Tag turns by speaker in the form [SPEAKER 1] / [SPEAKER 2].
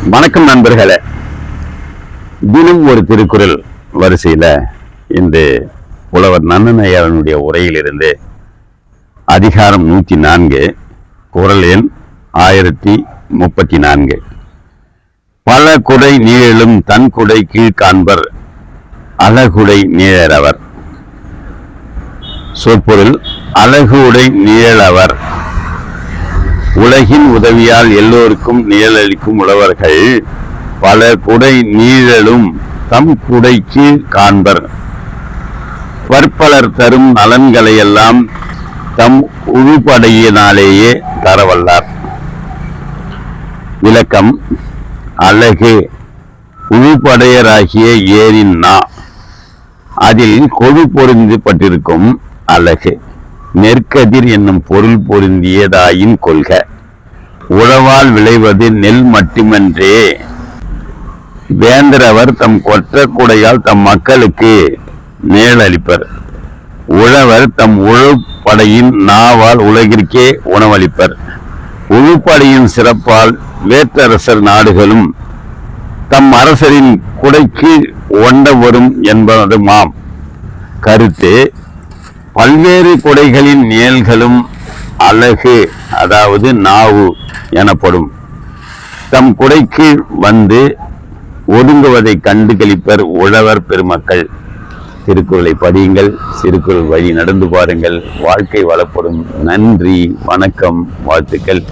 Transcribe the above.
[SPEAKER 1] வணக்கம் நண்பர்களே. தினம் ஒரு திருக்குறள் வரிசையில இந்த புலவர் நன்னனையாரனுடைய உரையிலிருந்து அதிகாரம் 104 குறள் எண் 1034. பல குடை நீழலும் தன் குடை கீழ் காண்பர் அழகுடை நீழறவர். சொற்பொருள்: அழகு உடை நீழலவர். உலகின் உதவியால் எல்லோருக்கும் நிழலளிக்கும் உழவர்கள் பல குடை நீழலும் தம் குடைக்கு காண்பர். பற்பலர் தரும் நலன்களையெல்லாம் தம் உழுப்படையினாலேயே தரவல்லார். விளக்கம்: அழகு உழுப்படையராகிய ஏரின் நா, அதில் கொழு பொருந்தப்பட்டிருக்கும் அழகு. நெற்கதிர் என்னும் பொருள் பொருந்தியதாயின் கொள்க. உழவால் விளைவது நெல் மட்டுமன்றே, வேந்தரவர் தம் கொற்ற குடையால் தம் மக்களுக்கு நிழலளிப்பர். உழவர் தம் உழுப்படையின் நாவால் உலகிற்கே உணவளிப்பர். உழுப்படையின் சிறப்பால் வேற்றரசர் நாடுகளும் தம் அரசரின் குடைக்கு ஒண்ட வரும் என்பதுமாம். கருத்து: பல்வேறு குடைகளின் நிழல்களும் அழகு, அதாவது நாவு எனப்படும், தம் குடைக்கு வந்து ஒடுங்குவதை கண்டு களிப்பர் உழவர் பெருமக்கள். திருக்குறளை படியுங்கள், திருக்குறள் வழி நடந்து பாருங்கள், வாழ்க்கை வளப்படும். நன்றி, வணக்கம், வாழ்த்துக்கள்.